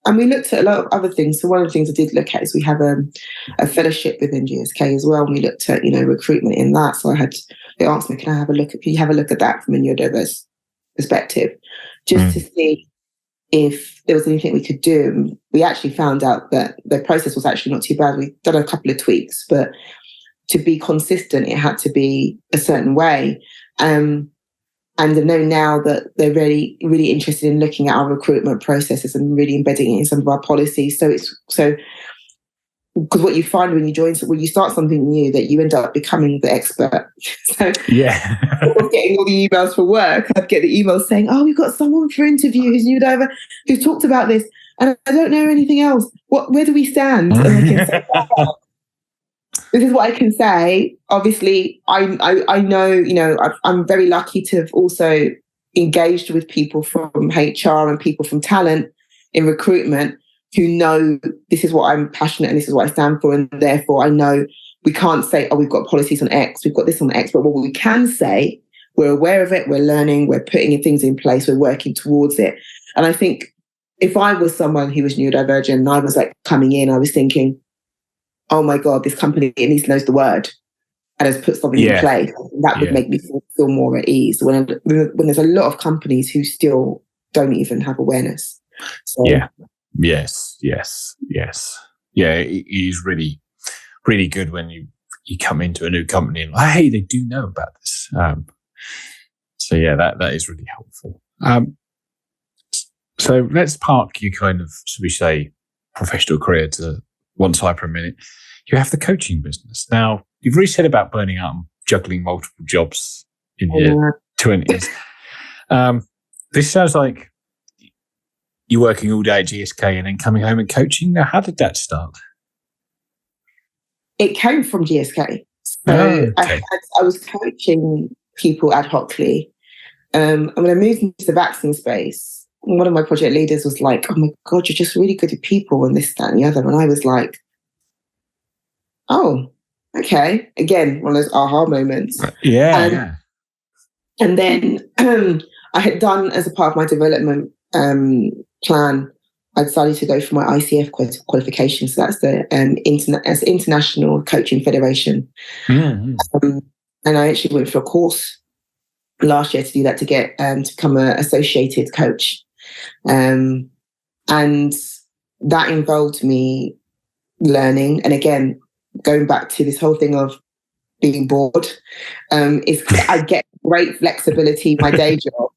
And we looked at a lot of other things. So one of the things I did look at is we have a fellowship within GSK as well. And we looked at, recruitment in that. So they asked me, can you have a look at that from a neurodiverse perspective, just to see if there was anything we could do. We actually found out that the process was actually not too bad. We've done a couple of tweaks, but to be consistent, it had to be a certain way. And I know now that they're really, really interested in looking at our recruitment processes and really embedding it in some of our policies. So because what you find when you start something new, that you end up becoming the expert. So yeah, getting all the emails for work, I'd get the emails saying, "Oh, we've got someone for interview who's neurodiverse, who's talked about this, and I don't know anything else. Where do we stand?" And I can say, this is what I can say. Obviously, I know, I'm very lucky to have also engaged with people from HR and people from talent in recruitment who know this is what I'm passionate and this is what I stand for. And therefore, I know we can't say, oh, we've got policies on X, we've got this on X. But what we can say, we're aware of it, we're learning, we're putting things in place, we're working towards it. And I think if I was someone who was neurodivergent and I was like coming in, I was thinking, oh my God, this company at least knows the word and has put something in place. That would make me feel more at ease when there's a lot of companies who still don't even have awareness. So, Yes. Yeah, it is really, really good when you come into a new company and hey, they do know about this. So that is really helpful. So let's park your kind of, should we say, professional career to one side for a minute. You have the coaching business. Now, you've already said about burning out and juggling multiple jobs in your 20s. This sounds like you're working all day at GSK and then coming home and coaching. Now, how did that start? It came from GSK. So I was coaching people ad hocly. And when I moved into the vaccine space, one of my project leaders was like, oh my God, you're just really good at people and this, that, and the other. And I was like, oh, okay. Again, one of those aha moments. Yeah. And then I had done, as a part of my development plan, I decided to go for my ICF qualification. So that's the International Coaching Federation. Mm-hmm. And I actually went for a course last year to do that, to get to become an associated coach. And that involved me learning. And again, going back to this whole thing of being bored. I get great flexibility in my day job,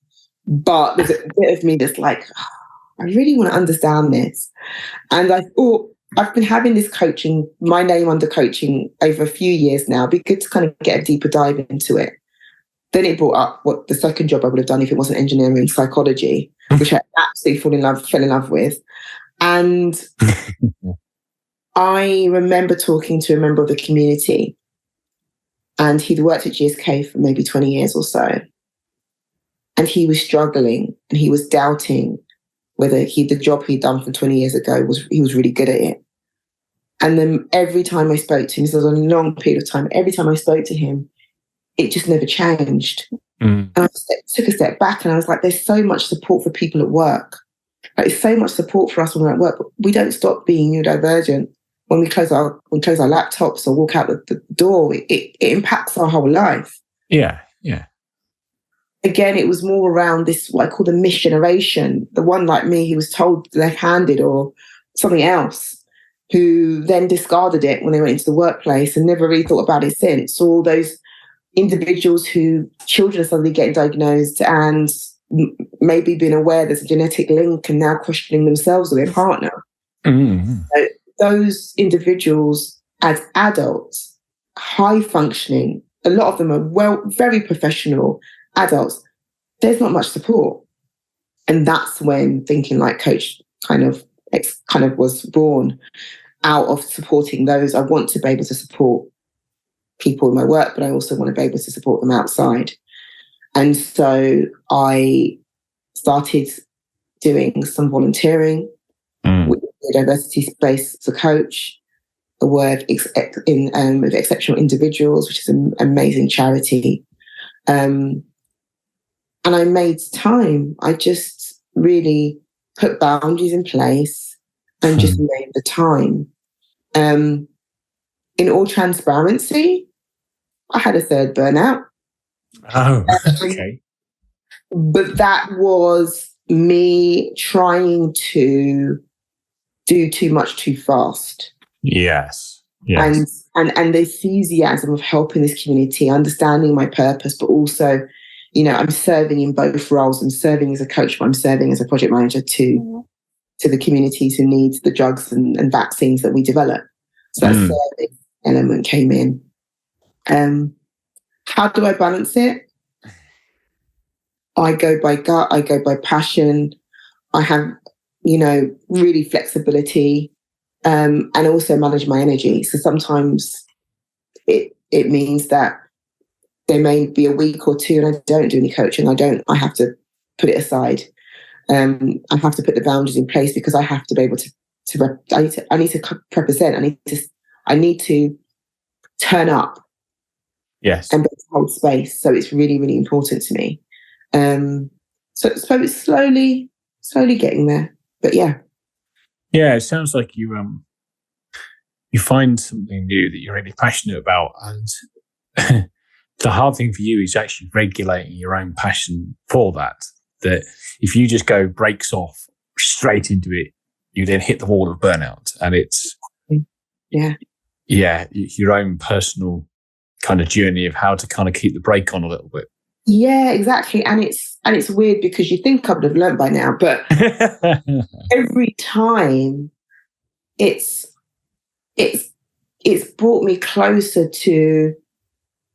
but there's a bit of me that's like, I really want to understand this. And I thought, I've been having this coaching, my name under coaching, over a few years now. It'd be good to kind of get a deeper dive into it. Then it brought up what the second job I would have done if it wasn't engineering, psychology, which I absolutely fell in love with. And I remember talking to a member of the community, and he'd worked at GSK for maybe 20 years or so. And he was struggling and he was doubting whether the job he'd done from 20 years ago he was really good at it. And then every time I spoke to him, this was a long period of time, every time I spoke to him, it just never changed. And I took a step back and I was like, there's so much support for people at work. Like, there's so much support for us when we're at work, but we don't stop being neurodivergent. When we close our laptops or walk out the door, it impacts our whole life. Yeah, yeah. Again, it was more around this, what I call the misgeneration, the one like me who was told left-handed or something else, who then discarded it when they went into the workplace and never really thought about it since. All those individuals who children are suddenly getting diagnosed and maybe being aware there's a genetic link and now questioning themselves or their partner. Mm-hmm. So those individuals as adults, high functioning, a lot of them are very professional adults, there's not much support. And that's when Thinking Like Coach kind of was born out of supporting those. I want to be able to support people in my work, but I also want to be able to support them outside. And so I started doing some volunteering with the diversity space as a coach, a word with exceptional individuals, which is an amazing charity. And I made time. I just really put boundaries in place and just made the time. In all transparency, I had a third burnout. Oh, okay. But that was me trying to do too much too fast. Yes. And the enthusiasm of helping this community, understanding my purpose, but also, I'm serving in both roles. I'm serving as a coach, but I'm serving as a project manager to the communities who need the drugs and vaccines that we develop. So that serving element came in. How do I balance it? I go by gut. I go by passion. I have, really flexibility, and also manage my energy. So sometimes it means that there may be a week or two and I don't do any coaching. I have to put it aside. I have to put the boundaries in place because I have to be able to I need to represent. I need to turn up. Yes. And hold space. So it's really, really important to me. So it's slowly getting there. But yeah. Yeah, it sounds like you find something new that you're really passionate about, and the hard thing for you is actually regulating your own passion for that. That if you just go brakes off straight into it, you then hit the wall of burnout, and it's your own personal kind of journey of how to kind of keep the brake on a little bit. Yeah, exactly. And it's weird because you think I would have learned by now, but every time it's brought me closer to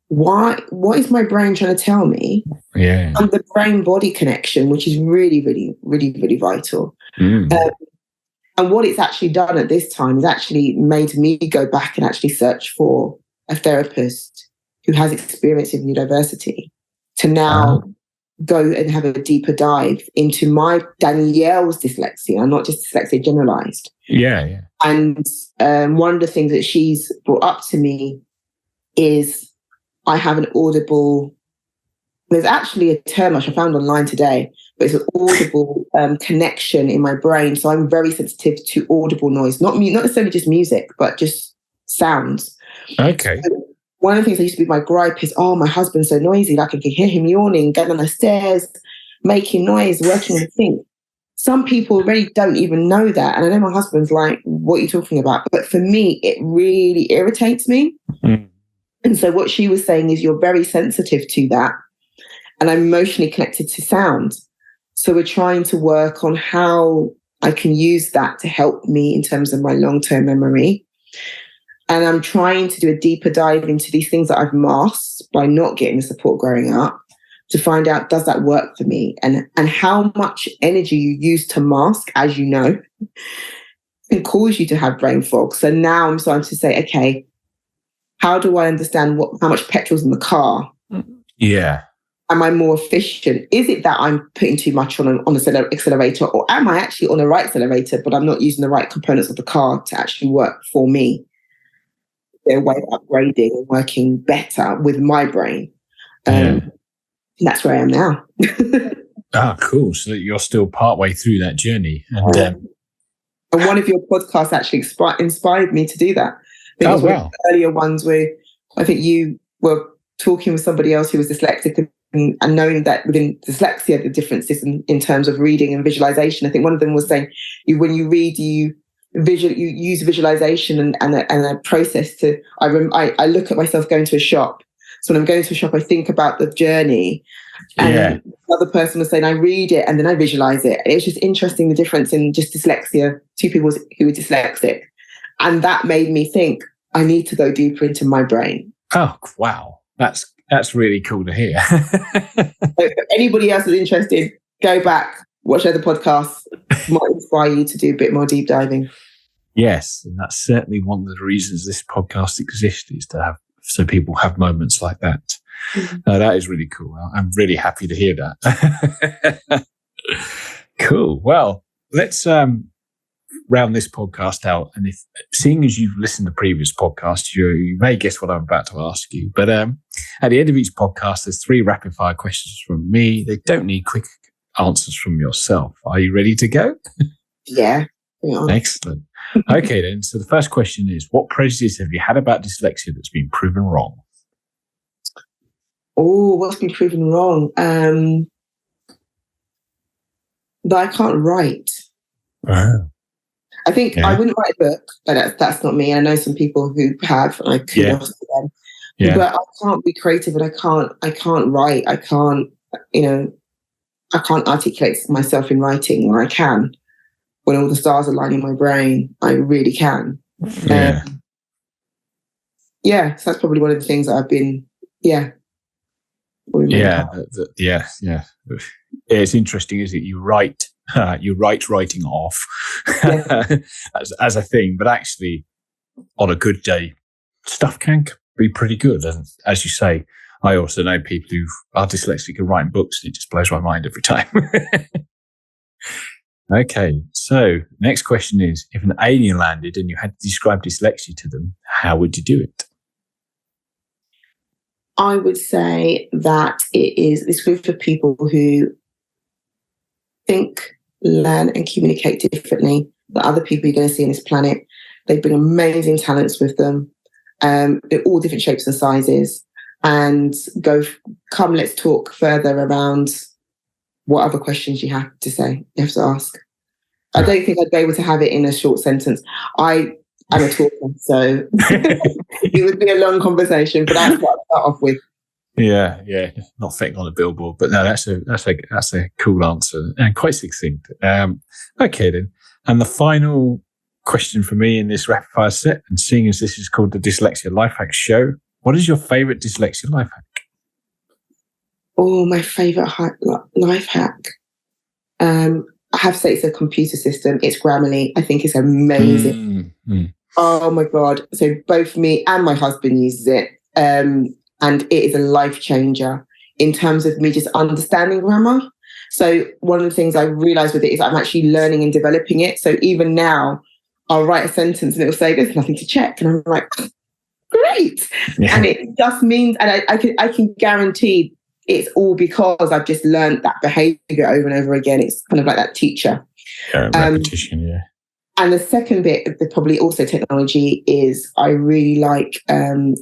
what is my brain trying to tell me? Yeah. And the brain-body connection, which is really, really, really, really vital. And what it's actually done at this time is actually made me go back and actually search for a therapist who has experience in neurodiversity to now go and have a deeper dive into my Danielle's dyslexia, not just dyslexia generalized. Yeah. And one of the things that she's brought up to me is I have an audible, there's actually a term I found online today, but it's an audible connection in my brain. So I'm very sensitive to audible noise, not necessarily just music, but just sounds. Okay. So one of the things that used to be my gripe is, my husband's so noisy, like I can hear him yawning, going down the stairs, making noise, working on the sink. Some people really don't even know that. And I know my husband's like, what are you talking about? But for me, it really irritates me. And so what she was saying is, you're very sensitive to that. And I'm emotionally connected to sound. So we're trying to work on how I can use that to help me in terms of my long-term memory. And I'm trying to do a deeper dive into these things that I've masked by not getting the support growing up, to find out, does that work for me? And how much energy you use to mask, as you know, can cause you to have brain fog. So now I'm starting to say, okay, how do I understand how much petrol's in the car? Yeah. Am I more efficient? Is it that I'm putting too much on an accelerator, or am I actually on the right accelerator, but I'm not using the right components of the car to actually work for me? Their way of upgrading and working better with my brain. That's where I am now. Cool. So you're still partway through that journey. And one of your podcasts actually inspired me to do that. I think it was one of the earlier ones where I think you were talking with somebody else who was dyslexic, and knowing that within dyslexia, the differences in terms of reading and visualization. I think one of them was saying, when you read, you use visualization and a process to. I look at myself going to a shop. So when I'm going to a shop, I think about the journey. And the other person was saying, I read it and then I visualize it. It's just interesting, the difference in just dyslexia, two people who are dyslexic. And that made me think, I need to go deeper into my brain. Oh, wow. That's really cool to hear. So if anybody else is interested, go back, watch other podcasts. Might inspire you to do a bit more deep diving. Yes, and that's certainly one of the reasons this podcast exists, is to have, so people have moments like that. Mm-hmm. That is really cool. I'm really happy to hear that. Cool. Well, let's round this podcast out. And seeing as you've listened to previous podcasts, you may guess what I'm about to ask you. But at the end of each podcast, there's 3 rapid fire questions from me. They don't need quick answers from yourself. Are you ready to go? Yeah. Excellent. Okay, then. So the first question is, what prejudice have you had about dyslexia that's been proven wrong? Oh, what's been proven wrong? That I can't write. Wow. I think I wouldn't write a book, but that's not me. I know some people who have, and I kudos to them. Yeah. But I can't be creative, and I can't write. I can't articulate myself in writing, or I can. When all the stars align in my brain, I really can. Yeah. So that's probably one of the things that I've been, It's interesting, isn't it? You write writing off as a thing, but actually on a good day, stuff can be pretty good. And as you say, I also know people who are dyslexic and write books, and it just blows my mind every time. Okay, so next question is, if an alien landed and you had to describe dyslexia to them, how would you do it? I would say that it is this group of people who think, learn and communicate differently than other people you're going to see on this planet. They bring amazing talents with them. They're all different shapes and sizes. And let's talk further around what other questions you have to say, you have to ask. I don't think I'd be able to have it in a short sentence. I'm a talker, so it would be a long conversation, but that's what I'll start off with. Yeah, not fitting on a billboard, but no, that's a cool answer and quite succinct. Okay then, and the final question for me in this rapid fire set, and seeing as this is called the Dyslexia Life Hacks Show, what is your favourite dyslexia life hack? Oh, my favourite life hack. I have to say it's a computer system. It's Grammarly. I think it's amazing. Oh my God. So both me and my husband uses it. And it is a life changer in terms of me just understanding grammar. So one of the things I realized with it is I'm actually learning and developing it. So even now I'll write a sentence and it'll say, there's nothing to check. And I'm like, great. Yeah. And it just means, and I can guarantee it's all because I've just learned that behavior over and over again. It's kind of like that teacher. Repetition, yeah. And the second bit of probably also technology is I really like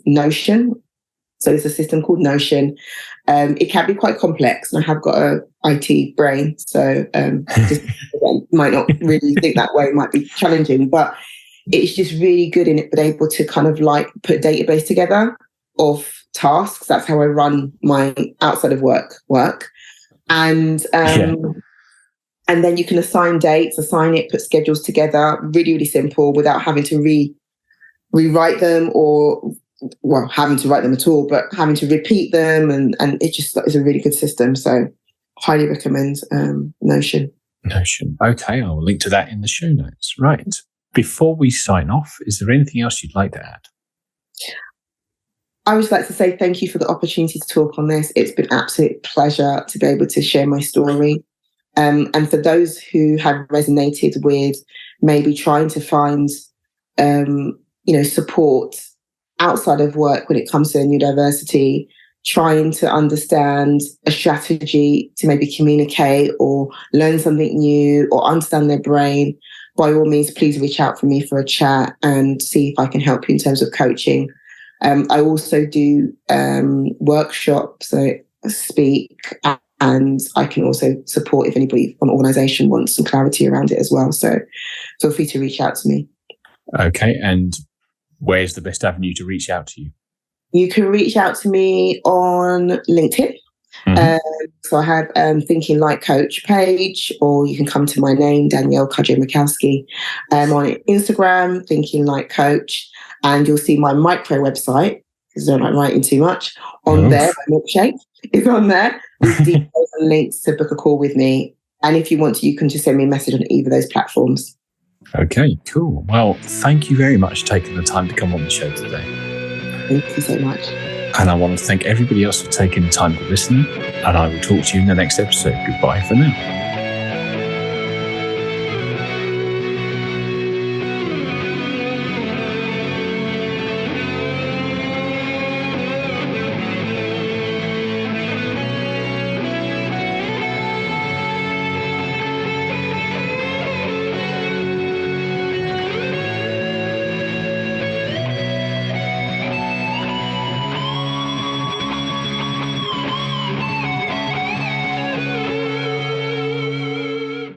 Notion. So there's a system called Notion. It can be quite complex, and I have got a IT brain, so just might not really think that way, might be challenging, but it's just really good in it, being able to kind of like put a database together of tasks. That's how I run my outside of work. And and then you can assign dates, assign it, put schedules together. Really, really simple without having to rewrite them or, well, having to write them at all, but having to repeat them. And it just is a really good system. So highly recommend Notion. Okay, I will link to that in the show notes. Right. Before we sign off, is there anything else you'd like to add? I would just like to say thank you for the opportunity to talk on this. It's been an absolute pleasure to be able to share my story. And for those who have resonated with maybe trying to find, support outside of work when it comes to neurodiversity, trying to understand a strategy to maybe communicate or learn something new or understand their brain, by all means, please reach out for me for a chat and see if I can help you in terms of coaching. I also do workshops, so I speak, and I can also support if anybody from the organisation wants some clarity around it as well. So feel free to reach out to me. Okay, and where's the best avenue to reach out to you? You can reach out to me on LinkedIn. So I have Thinking Like Coach page, or you can come to my name, Danielle Cudjoe-Michalski, on Instagram, Thinking Like Coach, and you'll see my micro website, because I don't like writing too much, on there. My milkshake is on there with details and links to book a call with me. And if you want to, you can just send me a message on either of those platforms. Okay, cool. Well, thank you very much for taking the time to come on the show today. Thank you so much. And I want to thank everybody else for taking the time to listen. And I will talk to you in the next episode. Goodbye for now.